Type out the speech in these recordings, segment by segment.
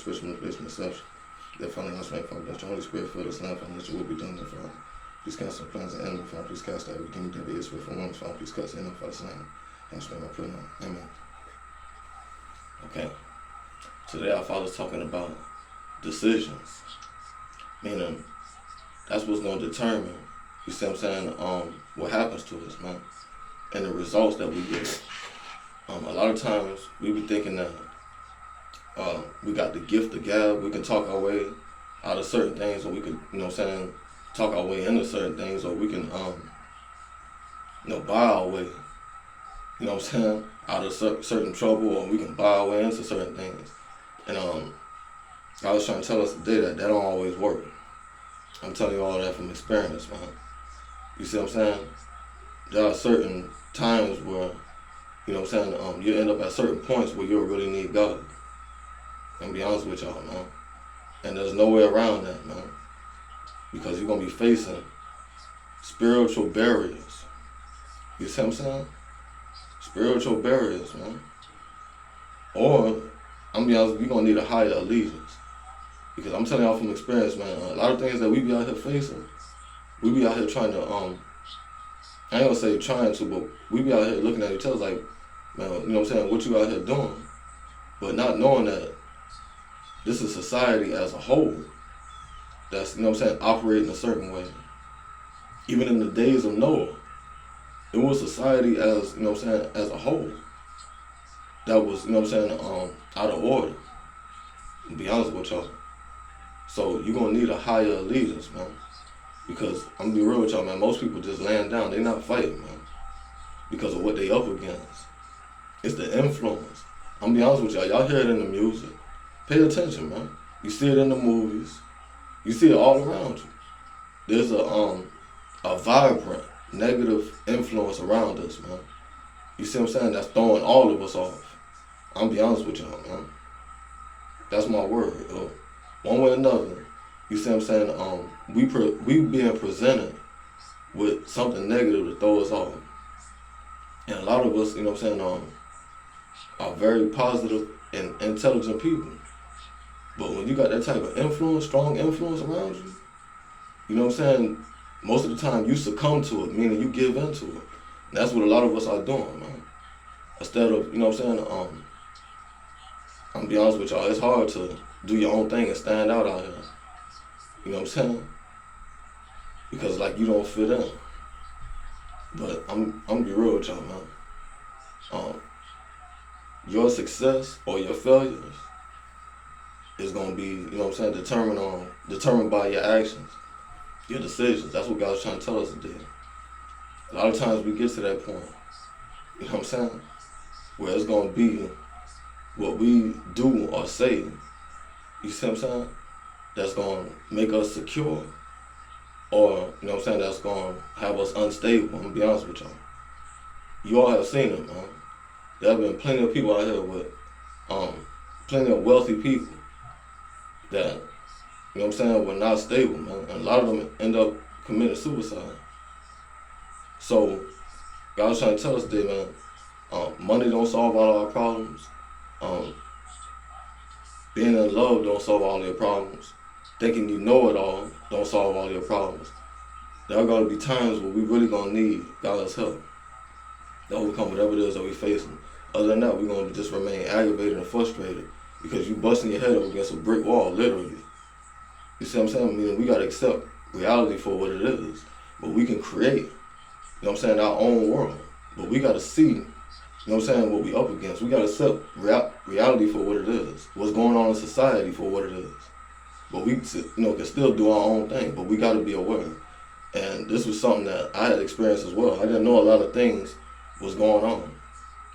spiritual manipulation, deception. That finally must make from the Holy Spirit fill this land, Father, that your will be done, my Father. Please cancel the plans of the enemy, Father. Please cast out everything that is with from wounds, Father. Please cast it in, Father's name. Thanks for my prayer now. Amen. Okay. Today our Father's talking about decisions. Meaning, that's what's going to determine, you see what I'm saying, what happens to us, man. And the results that we get. A lot of times, we be thinking that we got the gift of gab, we can talk our way out of certain things, or we can, you know what I'm saying, talk our way into certain things, or we can, buy our way, you know what I'm saying, out of certain trouble, or we can buy our way into certain things. And I was trying to tell us today that don't always work. I'm telling you all that from experience, man. You see what I'm saying? There are certain times where, you know what I'm saying, you end up at certain points where you'll really need God. I'm gonna be honest with y'all, man. And there's no way around that, man. Because you're gonna be facing spiritual barriers. You see what I'm saying? Spiritual barriers, man. Or, I'm gonna be honest, you're gonna need a higher allegiance. Because I'm telling y'all from experience, man, a lot of things that we be out here facing, we be out here trying to, I ain't gonna say trying to, but we be out here looking at each other like, man, you know what I'm saying, what you out here doing? But not knowing that this is society as a whole that's, you know what I'm saying, operating a certain way. Even in the days of Noah, it was society as, you know what I'm saying, as a whole that was, you know what I'm saying, out of order. To be honest with y'all. So you're gonna need a higher allegiance, man. Because I'm gonna be real with y'all, man, most people just laying down, they not fighting, man. Because of what they up against. It's the influence. I'm gonna be honest with y'all, y'all hear it in the music. Pay attention, man. You see it in the movies. You see it all around you. There's a vibrant, negative influence around us, man. You see what I'm saying? That's throwing all of us off. I'm gonna be honest with y'all, man. That's my word. One way or another, you see what I'm saying? We being presented with something negative to throw us off. And a lot of us, you know what I'm saying, are very positive and intelligent people. But when you got that type of influence, strong influence around you, you know what I'm saying, most of the time you succumb to it, meaning you give into it. And that's what a lot of us are doing, man. Instead of, you know what I'm saying, I'm gonna be honest with y'all, it's hard to do your own thing and stand out here. You know what I'm saying? Because like you don't fit in. But I'm gonna be real with y'all, man. Your success or your failures is gonna be, you know what I'm saying, determined by your actions, your decisions. That's what God's trying to tell us today. A lot of times we get to that point, you know what I'm saying, where it's gonna be what we do or say, you see what I'm saying, that's gonna make us secure, or, you know what I'm saying, that's gonna have us unstable. I'm gonna be honest with y'all. You all have seen it, man. There have been plenty of people out here with, plenty of wealthy people that, you know what I'm saying, were not stable, man. And a lot of them end up committing suicide. So, God's trying to tell us today, man, money don't solve all our problems. Being in love don't solve all your problems. Thinking you know it all don't solve all your problems. There are going to be times where we really going to need God's help to overcome whatever it is that we're facing. Other than that, we're going to just remain aggravated and frustrated because you busting your head up against a brick wall, literally. You see what I'm saying? I mean, we got to accept reality for what it is. But we can create, you know what I'm saying, our own world. But we got to see, you know what I'm saying, what we up against. We got to accept reality for what it is. What's going on in society for what it is. But we, you know, can still do our own thing. But we got to be aware. And this was something that I had experienced as well. I didn't know a lot of things was going on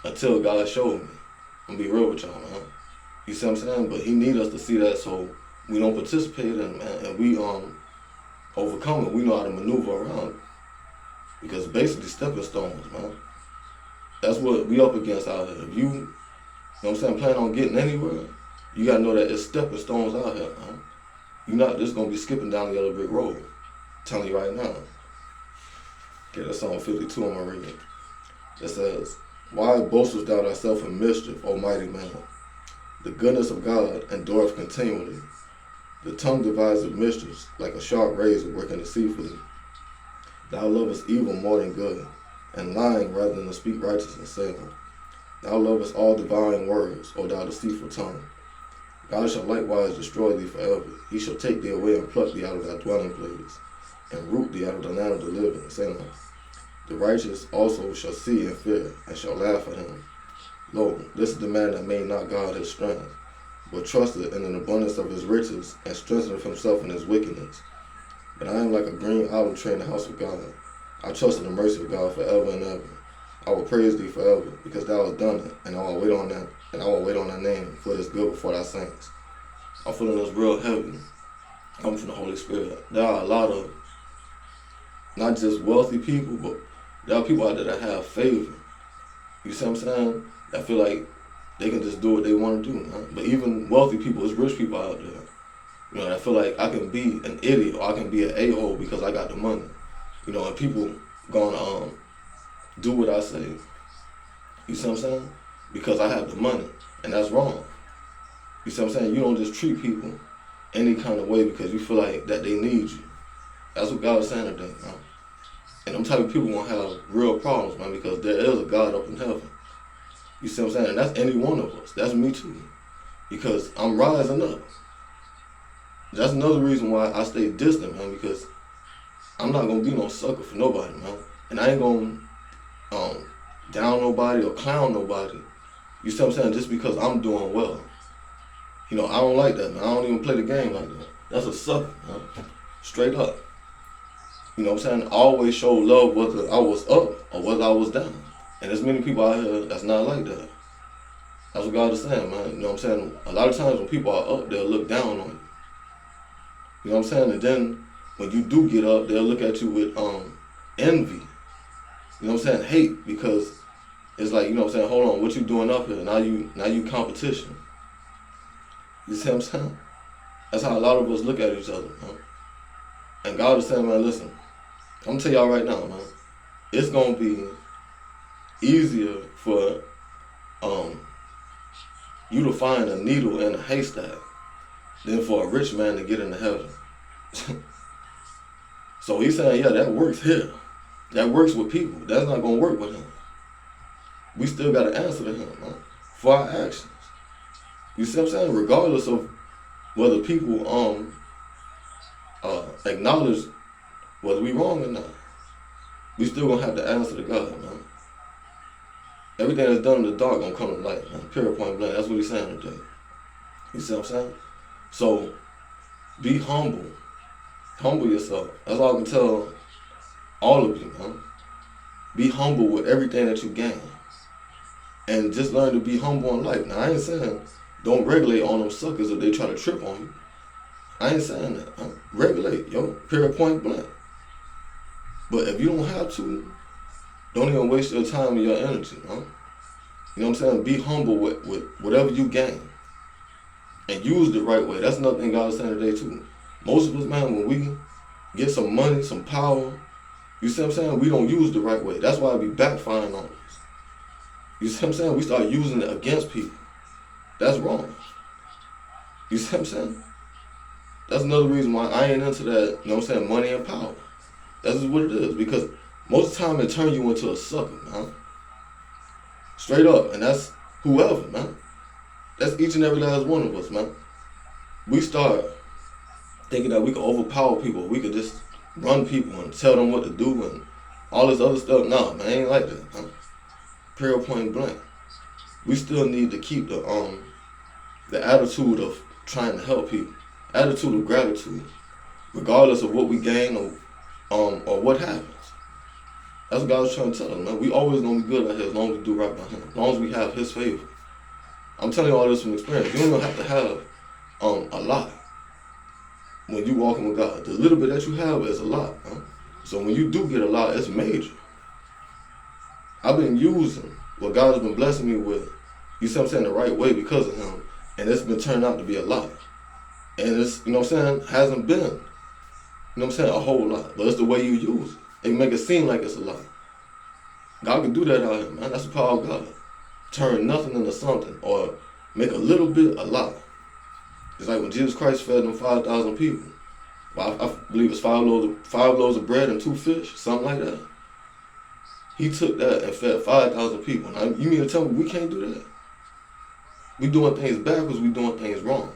until God showed me. I'm gonna be real with y'all, man. You see what I'm saying? But He need us to see that so we don't participate in, man, and we overcome it. We know how to maneuver around it. Because basically stepping stones, man. That's what we up against out here. If you know what I'm saying, plan on getting anywhere, you gotta know that it's stepping stones out here, man. You're not just gonna be skipping down the yellow brick road. I'm telling you right now. Okay, that's Psalm 52, I'm gonna read it. It says, "Why boastest thou thyself in mischief, O mighty man? The goodness of God endureth continually. The tongue deviseth mischiefs, like a sharp razor working deceitfully. Thou lovest evil more than good, and lying rather than to speak righteousness, saying, Thou lovest all devouring words, O thou deceitful tongue. God shall likewise destroy thee forever. He shall take thee away and pluck thee out of thy dwelling place, and root thee out of the land of the living, saying, The righteous also shall see and fear, and shall laugh at him. Lo, this is the man that made not God his strength, but trusted in an abundance of his riches, and strengthened himself in his wickedness. But I am like a green olive tree in the house of God. I trust in the mercy of God forever and ever. I will praise thee forever, because thou hast done it, and I will wait on that, and I will wait on thy name, for it is good before thy saints. I'm feeling this real heavy. Coming from the Holy Spirit. There are a lot of not just wealthy people, but there are people out there that have favor. You see what I'm saying? That feel like they can just do what they want to do. Man. But even wealthy people, there's rich people out there. You know, that feel like I can be an idiot or I can be an a-hole because I got the money. You know, and people gonna do what I say. You see what I'm saying? Because I have the money, and that's wrong. You see what I'm saying? You don't just treat people any kind of way because you feel like that they need you. That's what God is saying today, man. And them type of people gonna have real problems, man, because there is a God up in heaven. You see what I'm saying? And that's any one of us. That's me too. Because I'm rising up. That's another reason why I stay distant, man, because I'm not gonna be no sucker for nobody, man. And I ain't gonna down nobody or clown nobody. You see what I'm saying? Just because I'm doing well. You know, I don't like that, man. I don't even play the game like that. That's a sucker, man. Straight up. You know what I'm saying? I always show love whether I was up or whether I was down. And there's many people out here that's not like that. That's what God is saying, man. You know what I'm saying? A lot of times when people are up, they'll look down on you. You know what I'm saying? And then when you do get up, they'll look at you with envy. You know what I'm saying? Hate, because it's like, you know what I'm saying, hold on, what you doing up here? Now you competition. You see what I'm saying? That's how a lot of us look at each other, man. And God is saying, man, listen, I'm gonna tell y'all right now, man, it's gonna be easier for you to find a needle in a haystack than for a rich man to get into heaven. So he's saying, yeah, that works here. That works with people. That's not gonna work with him. We still gotta answer to him, man, for our actions. You see what I'm saying? Regardless of whether people acknowledge whether we wrong or not, we still gonna have to answer to God, man. Everything that's done in the dark gonna come to light, man. Period, point blank. That's what he's saying today. You see what I'm saying? So be humble. Humble yourself. That's all I can tell all of you, man. Be humble with everything that you gain. And just learn to be humble in life. Now, I ain't saying don't regulate on them suckers if they try to trip on you. I ain't saying that. Regulate, yo. Period, point blank. But if you don't have to, don't even waste your time and your energy, man. You know what I'm saying? Be humble with whatever you gain. And use it the right way. That's another thing God is saying today, too. Most of us, man, when we get some money, some power, you see what I'm saying? We don't use it the right way. That's why it be backfiring on us. You see what I'm saying? We start using it against people. That's wrong. You see what I'm saying? That's another reason why I ain't into that, you know what I'm saying, money and power. That's just what it is. Because most of the time it turns you into a sucker, man. Straight up. And that's whoever, man. That's each and every last one of us, man. We start thinking that we can overpower people. We could just run people and tell them what to do and all this other stuff. No, man, ain't like that, man. Period, point blank. We still need to keep the attitude of trying to help people. Attitude of gratitude. Regardless of what we gain or what happens. That's what God was trying to tell us, man. We always gonna be good at here as long as we do right by him. As long as we have his favor. I'm telling you all this from experience. You don't even have to have a lot when you walking with God. The little bit that you have is a lot, man. So when you do get a lot, it's major. I've been using what God has been blessing me with, you see what I'm saying, the right way because of him. And it's been turned out to be a lot. And it's, you know what I'm saying, hasn't been, you know what I'm saying, a whole lot. But it's the way you use it. It make it seem like it's a lot. God can do that out here, man. That's the power of God. Turn nothing into something, or Make a little bit a lot. It's like when Jesus Christ fed them 5,000 people. Well, I believe it's five loaves of bread and 2 fish, something like that. He took that and fed 5,000 people. Now, you mean to tell me we can't do that? We doing things backwards, we doing things wrong.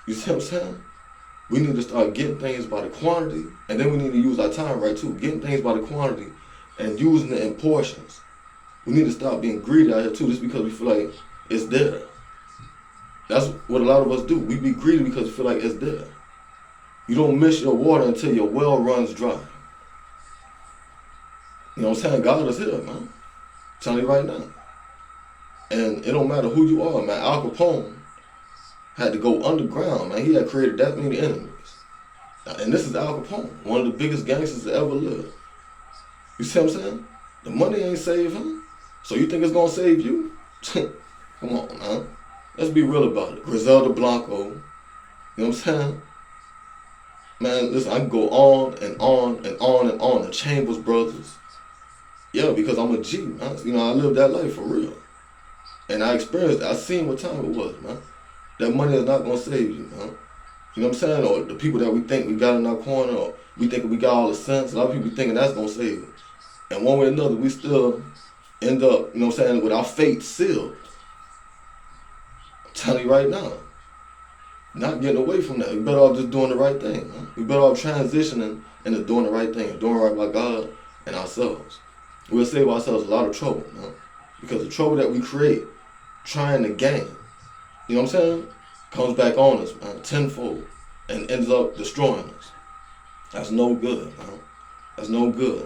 You see what I'm saying? We need to start getting things by the quantity, and then we need to use our time right too. Getting things by the quantity and using it in portions. We need to stop being greedy out here too, just because we feel like it's there. That's what a lot of us do. We be greedy because we feel like it's there. You don't miss your water until your well runs dry. You know what I'm saying? God is here, man. I'm telling you right now. And it don't matter who you are, man. Al Capone had to go underground, man. He had created that many enemies. And this is Al Capone, one of the biggest gangsters to ever live. You see what I'm saying? The money ain't save him. So you think it's gonna save you? Come on, man. Let's be real about it. Griselda Blanco, you know what I'm saying? Man, listen, I can go on and on and on and on. The Chambers Brothers. Yeah, because I'm a G, man. You know, I lived that life for real. And I experienced it. I seen what time it was, man. That money is not gonna save you, man. You know what I'm saying? Or the people that we think we got in our corner, or we think we got all the sense. A lot of people thinking that's gonna save us. And one way or another, we still end up, you know what I'm saying, with our fate sealed. I'm telling you right now. Not getting away from that. We better off just doing the right thing, man. We better off transitioning into doing the right thing, doing right by God and ourselves. We'll save ourselves a lot of trouble, man. Because the trouble that we create trying to gain, you know what I'm saying, comes back on us, man, tenfold, and ends up destroying us. That's no good, man. That's no good.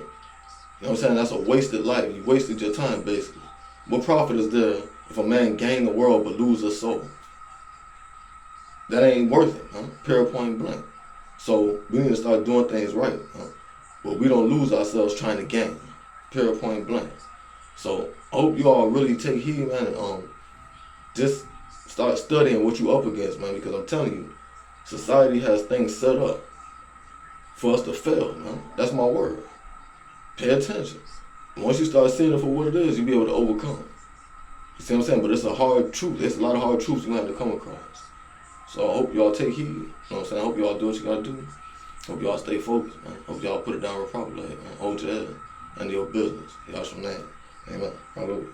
You know what I'm saying? That's a wasted life. You wasted your time, basically. What profit is there if a man gain the world but lose his soul? That ain't worth it, man. Period, point blank. So we need to start doing things right, man. But we don't lose ourselves trying to gain. Period, point blank. So I hope you all really take heed, man, and just start studying what you up against, man, because I'm telling you, society has things set up for us to fail, man. That's my word. Pay attention. Once you start seeing it for what it is, you'll be able to overcome. You see what I'm saying? But it's a hard truth. There's a lot of hard truths you're going to have to come across. So I hope y'all take heed. You know what I'm saying? I hope y'all do what you got to do. Hope y'all stay focused, man. Hope y'all put it down real properly, man. Hold your head and your business. Y'all some name. Amen. Hallelujah.